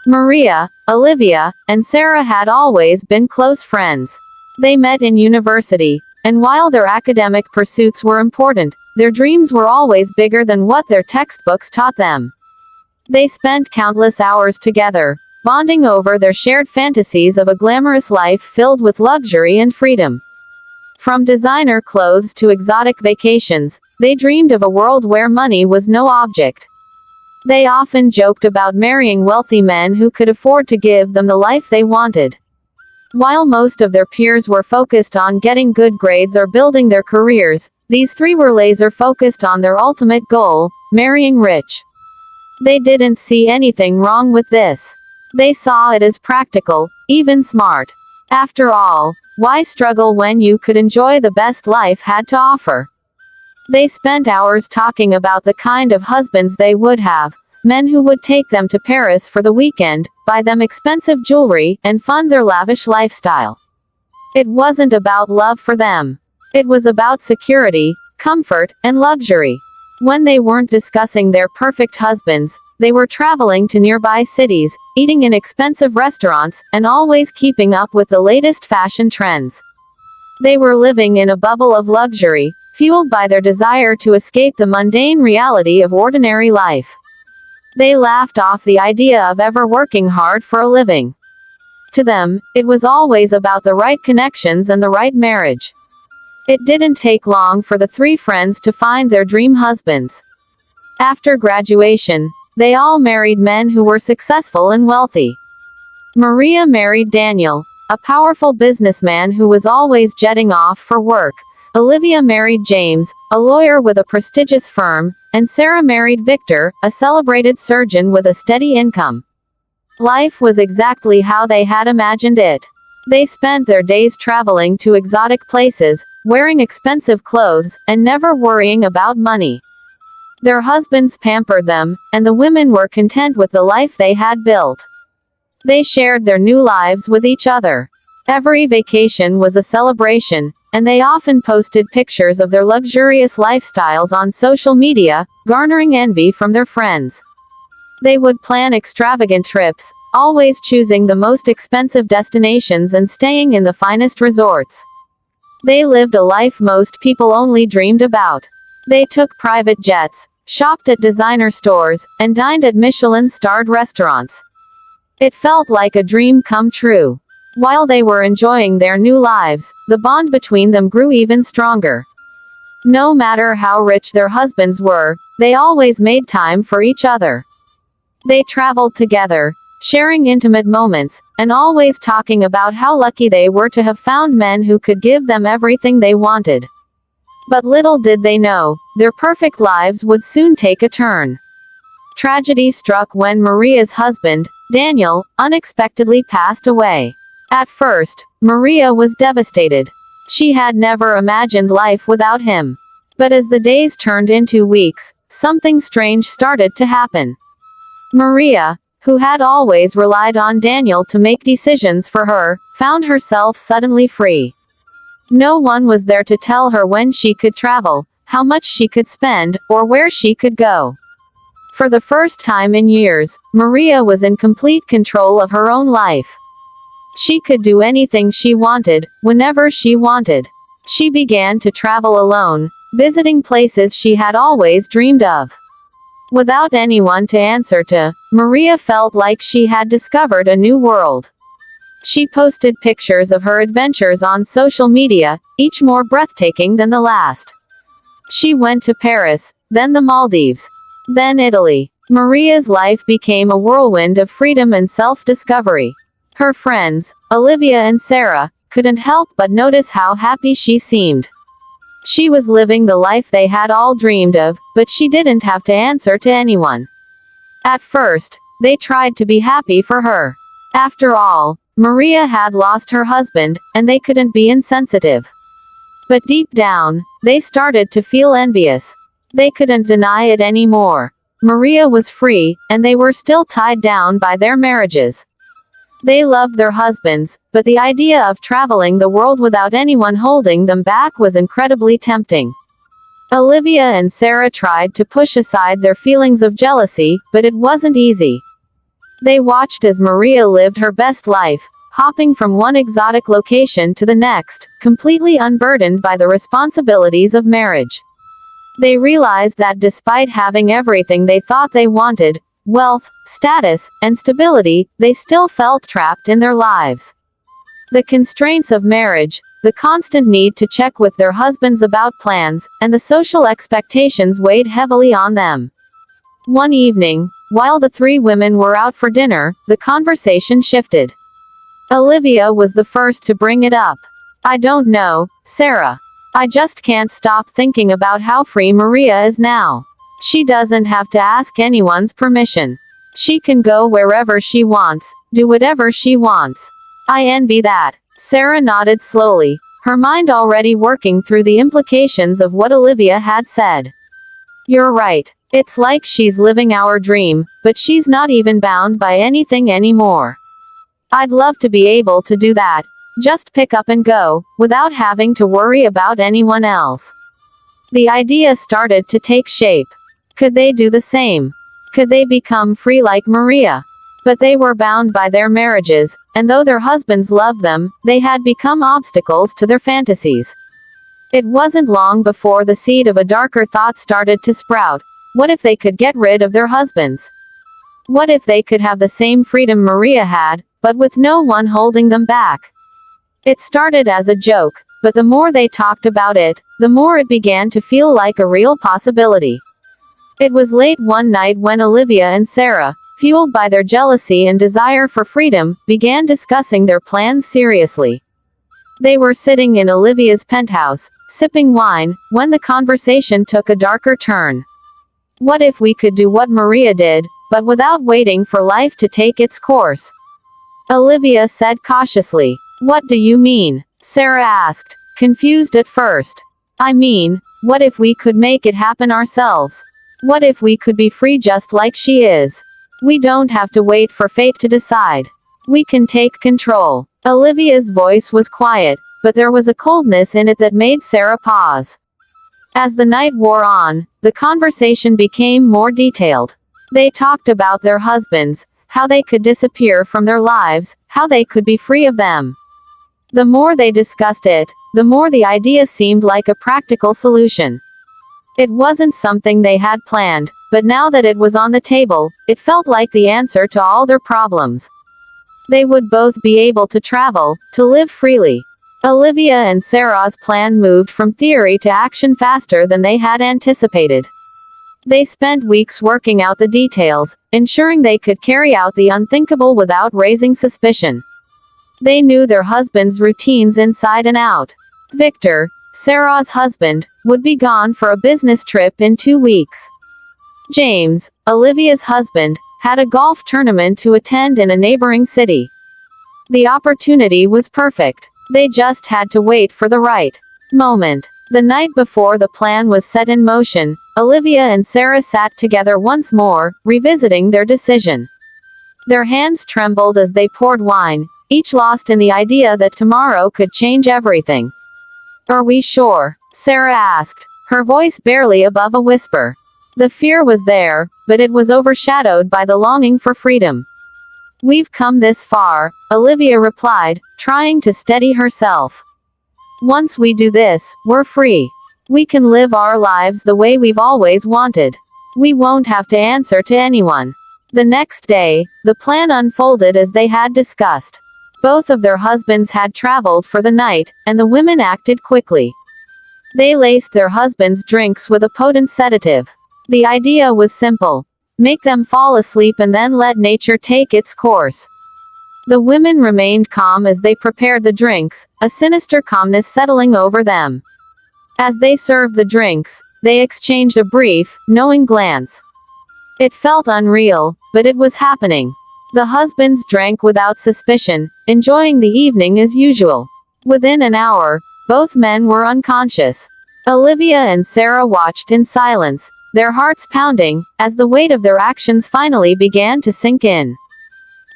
Maria, Olivia, and Sarah had always been close friends. They met in university, and while their academic pursuits were important, their dreams were always bigger than what their textbooks taught them. They spent countless hours together, bonding over their shared fantasies of a glamorous life filled with luxury and freedom. From designer clothes to exotic vacations, they dreamed of a world where money was no object. They often joked about marrying wealthy men who could afford to give them the life they wanted. While most of their peers were focused on getting good grades or building their careers, these three were laser-focused on their ultimate goal, marrying rich. They didn't see anything wrong with this. They saw it as practical, even smart. After all, why struggle when you could enjoy the best life had to offer? They spent hours talking about the kind of husbands they would have, men who would take them to Paris for the weekend, buy them expensive jewelry, and fund their lavish lifestyle. It wasn't about love for them. It was about security, comfort, and luxury. When they weren't discussing their perfect husbands, they were traveling to nearby cities, eating in expensive restaurants, and always keeping up with the latest fashion trends. They were living in a bubble of luxury, fueled by their desire to escape the mundane reality of ordinary life. They laughed off the idea of ever working hard for a living. To them, it was always about the right connections and the right marriage. It didn't take long for the three friends to find their dream husbands. After graduation, they all married men who were successful and wealthy. Maria married Daniel, a powerful businessman who was always jetting off for work. Olivia married James, a lawyer with a prestigious firm, and Sarah married Victor, a celebrated surgeon with a steady income. Life was exactly how they had imagined it. They spent their days traveling to exotic places, wearing expensive clothes, and never worrying about money. Their husbands pampered them, and the women were content with the life they had built. They shared their new lives with each other. Every vacation was a celebration, and they often posted pictures of their luxurious lifestyles on social media, garnering envy from their friends. They would plan extravagant trips, always choosing the most expensive destinations and staying in the finest resorts. They lived a life most people only dreamed about. They took private jets, shopped at designer stores, and dined at Michelin-starred restaurants. It felt like a dream come true. While they were enjoying their new lives, the bond between them grew even stronger. No matter how rich their husbands were, they always made time for each other. They traveled together, sharing intimate moments, and always talking about how lucky they were to have found men who could give them everything they wanted. But little did they know, their perfect lives would soon take a turn. Tragedy struck when Maria's husband, Daniel, unexpectedly passed away. At first, Maria was devastated. She had never imagined life without him. But as the days turned into weeks, something strange started to happen. Maria, who had always relied on Daniel to make decisions for her, found herself suddenly free. No one was there to tell her when she could travel, how much she could spend, or where she could go. For the first time in years, Maria was in complete control of her own life. She could do anything she wanted, whenever she wanted. She began to travel alone, visiting places she had always dreamed of. Without anyone to answer to, Maria felt like she had discovered a new world. She posted pictures of her adventures on social media, each more breathtaking than the last. She went to Paris, then the Maldives, then Italy. Maria's life became a whirlwind of freedom and self-discovery. Her friends, Olivia and Sarah, couldn't help but notice how happy she seemed. She was living the life they had all dreamed of, but she didn't have to answer to anyone. At first, they tried to be happy for her. After all, Maria had lost her husband, and they couldn't be insensitive. But deep down, they started to feel envious. They couldn't deny it anymore. Maria was free, and they were still tied down by their marriages. They loved their husbands, but the idea of traveling the world without anyone holding them back was incredibly tempting. Olivia and Sarah tried to push aside their feelings of jealousy, but it wasn't easy. They watched as Maria lived her best life, hopping from one exotic location to the next, completely unburdened by the responsibilities of marriage. They realized that despite having everything they thought they wanted, wealth, status, and stability, they still felt trapped in their lives. The constraints of marriage, the constant need to check with their husbands about plans, and the social expectations weighed heavily on them. One evening, while the three women were out for dinner, the conversation shifted. Olivia was the first to bring it up. "I don't know, Sarah. I just can't stop thinking about how free Maria is now. She doesn't have to ask anyone's permission. She can go wherever she wants, do whatever she wants. I envy that." Sarah nodded slowly, her mind already working through the implications of what Olivia had said. "You're right. It's like she's living our dream, but she's not even bound by anything anymore. I'd love to be able to do that. Just pick up and go, without having to worry about anyone else." The idea started to take shape. Could they do the same? Could they become free like Maria? But they were bound by their marriages, and though their husbands loved them, they had become obstacles to their fantasies. It wasn't long before the seed of a darker thought started to sprout. What if they could get rid of their husbands? What if they could have the same freedom Maria had, but with no one holding them back? It started as a joke, but the more they talked about it, the more it began to feel like a real possibility. It was late one night when Olivia and Sarah, fueled by their jealousy and desire for freedom, began discussing their plans seriously. They were sitting in Olivia's penthouse, sipping wine, when the conversation took a darker turn. What if we could do what Maria did, but without waiting for life to take its course? Olivia said cautiously. "What do you mean?" Sarah asked, confused at first. "I mean, what if we could make it happen ourselves? What if we could be free just like she is? We don't have to wait for fate to decide. We can take control." Olivia's voice was quiet, but there was a coldness in it that made Sarah pause. As the night wore on, the conversation became more detailed. They talked about their husbands, how they could disappear from their lives, how they could be free of them. The more they discussed it, the more the idea seemed like a practical solution. It wasn't something they had planned, but now that it was on the table, it felt like the answer to all their problems. They would both be able to travel, to live freely. Olivia and Sarah's plan moved from theory to action faster than they had anticipated. They spent weeks working out the details, ensuring they could carry out the unthinkable without raising suspicion. They knew their husbands' routines inside and out. Victor, Sarah's husband, would be gone for a business trip in 2 weeks. James, Olivia's husband, had a golf tournament to attend in a neighboring city. The opportunity was perfect. They just had to wait for the right moment. The night before the plan was set in motion, Olivia and Sarah sat together once more, revisiting their decision. Their hands trembled as they poured wine, each lost in the idea that tomorrow could change everything. "Are we sure?" Sarah asked, her voice barely above a whisper. The fear was there, but it was overshadowed by the longing for freedom. "We've come this far," Olivia replied, trying to steady herself. "Once we do this, we're free. We can live our lives the way we've always wanted. We won't have to answer to anyone." The next day, the plan unfolded as they had discussed. Both of their husbands had traveled for the night, and the women acted quickly. They laced their husbands' drinks with a potent sedative. The idea was simple. Make them fall asleep and then let nature take its course. The women remained calm as they prepared the drinks, a sinister calmness settling over them. As they served the drinks, they exchanged a brief, knowing glance. It felt unreal, but it was happening. The husbands drank without suspicion, enjoying the evening as usual. Within an hour, both men were unconscious. Olivia and Sarah watched in silence, their hearts pounding, as the weight of their actions finally began to sink in.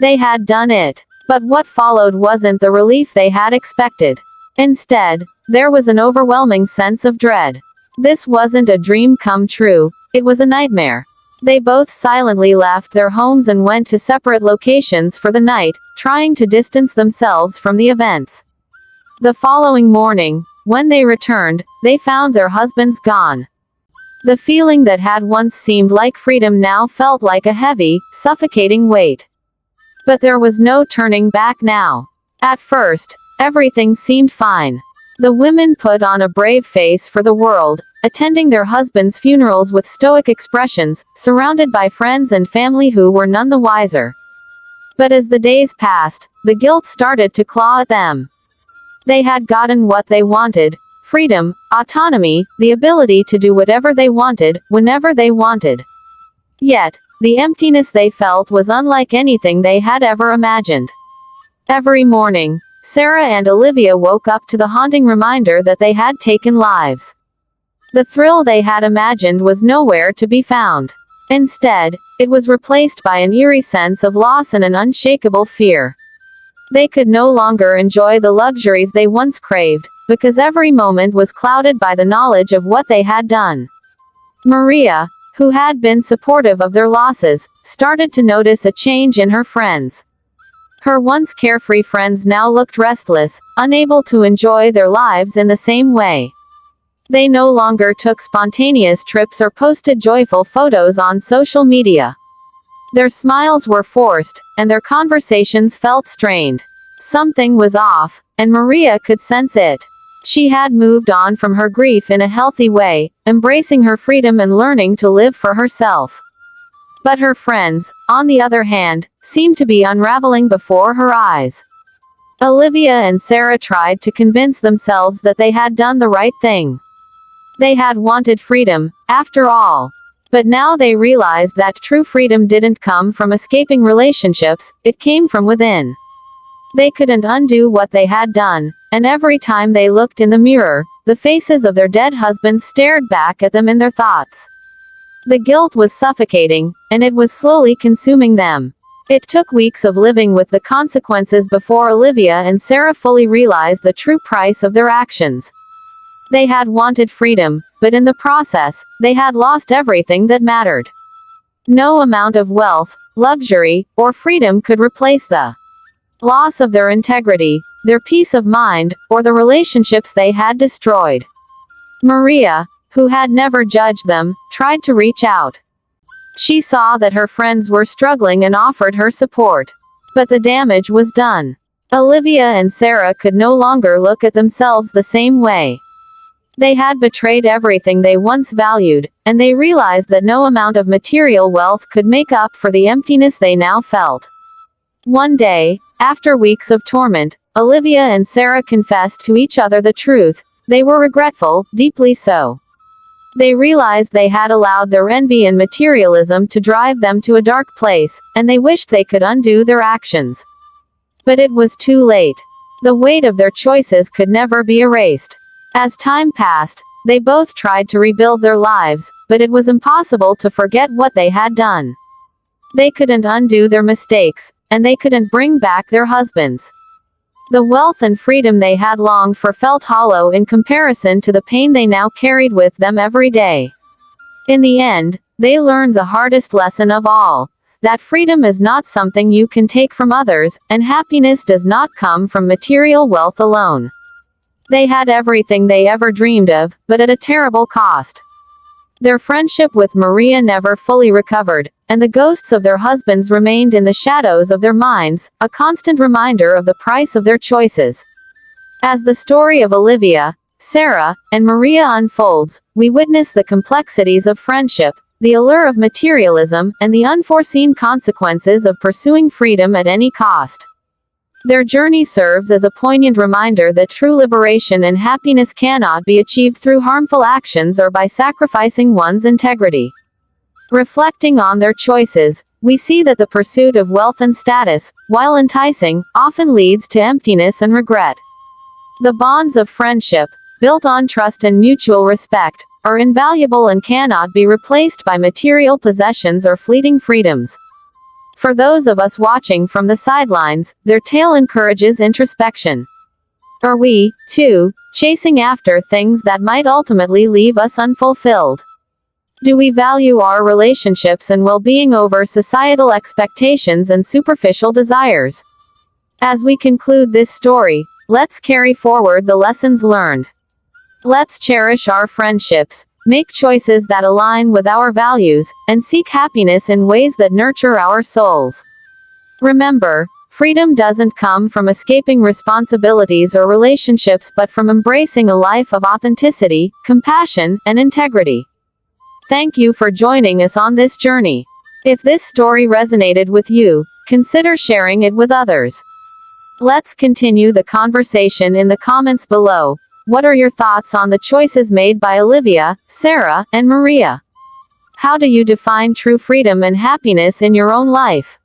They had done it. But what followed wasn't the relief they had expected. Instead, there was an overwhelming sense of dread. This wasn't a dream come true, it was a nightmare. They both silently left their homes and went to separate locations for the night, trying to distance themselves from the events. The following morning, when they returned, they found their husbands gone. The feeling that had once seemed like freedom now felt like a heavy, suffocating weight. But there was no turning back now. At first, everything seemed fine. The women put on a brave face for the world, attending their husbands' funerals with stoic expressions, surrounded by friends and family who were none the wiser. But as the days passed, the guilt started to claw at them. They had gotten what they wanted: freedom, autonomy, the ability to do whatever they wanted, whenever they wanted. Yet, the emptiness they felt was unlike anything they had ever imagined. Every morning, Sarah and Olivia woke up to the haunting reminder that they had taken lives. The thrill they had imagined was nowhere to be found. Instead, it was replaced by an eerie sense of loss and an unshakable fear. They could no longer enjoy the luxuries they once craved, because every moment was clouded by the knowledge of what they had done. Maria, who had been supportive of their losses, started to notice a change in her friends. Her once carefree friends now looked restless, unable to enjoy their lives in the same way. They no longer took spontaneous trips or posted joyful photos on social media. Their smiles were forced, and their conversations felt strained. Something was off, and Maria could sense it. She had moved on from her grief in a healthy way, embracing her freedom and learning to live for herself. But her friends, on the other hand, seemed to be unraveling before her eyes. Olivia and Sarah tried to convince themselves that they had done the right thing. They had wanted freedom, after all. But now they realized that true freedom didn't come from escaping relationships, it came from within. They couldn't undo what they had done, and every time they looked in the mirror, the faces of their dead husbands stared back at them in their thoughts. The guilt was suffocating, and it was slowly consuming them. It took weeks of living with the consequences before Olivia and Sarah fully realized the true price of their actions. They had wanted freedom, but in the process, they had lost everything that mattered. No amount of wealth, luxury, or freedom could replace the loss of their integrity, their peace of mind, or the relationships they had destroyed. Maria, who had never judged them, tried to reach out. She saw that her friends were struggling and offered her support. But the damage was done. Olivia and Sarah could no longer look at themselves the same way. They had betrayed everything they once valued, and they realized that no amount of material wealth could make up for the emptiness they now felt. One day, after weeks of torment, Olivia and Sarah confessed to each other the truth. They were regretful, deeply so. They realized they had allowed their envy and materialism to drive them to a dark place, and they wished they could undo their actions. But it was too late. The weight of their choices could never be erased. As time passed, they both tried to rebuild their lives, but it was impossible to forget what they had done. They couldn't undo their mistakes, and they couldn't bring back their husbands. The wealth and freedom they had longed for felt hollow in comparison to the pain they now carried with them every day. In the end, they learned the hardest lesson of all: that freedom is not something you can take from others, and happiness does not come from material wealth alone. They had everything they ever dreamed of, but at a terrible cost. Their friendship with Maria never fully recovered, and the ghosts of their husbands remained in the shadows of their minds, a constant reminder of the price of their choices. As the story of Olivia, Sarah, and Maria unfolds, we witness the complexities of friendship, the allure of materialism, and the unforeseen consequences of pursuing freedom at any cost. Their journey serves as a poignant reminder that true liberation and happiness cannot be achieved through harmful actions or by sacrificing one's integrity. Reflecting on their choices, we see that the pursuit of wealth and status, while enticing, often leads to emptiness and regret. The bonds of friendship, built on trust and mutual respect, are invaluable and cannot be replaced by material possessions or fleeting freedoms. For those of us watching from the sidelines, their tale encourages introspection. Are we, too, chasing after things that might ultimately leave us unfulfilled? Do we value our relationships and well-being over societal expectations and superficial desires? As we conclude this story, let's carry forward the lessons learned. Let's cherish our friendships, make choices that align with our values, and seek happiness in ways that nurture our souls. Remember, freedom doesn't come from escaping responsibilities or relationships but from embracing a life of authenticity, compassion, and integrity. Thank you for joining us on this journey. If this story resonated with you, consider sharing it with others. Let's continue the conversation in the comments below. What are your thoughts on the choices made by Olivia, Sarah, and Maria? How do you define true freedom and happiness in your own life?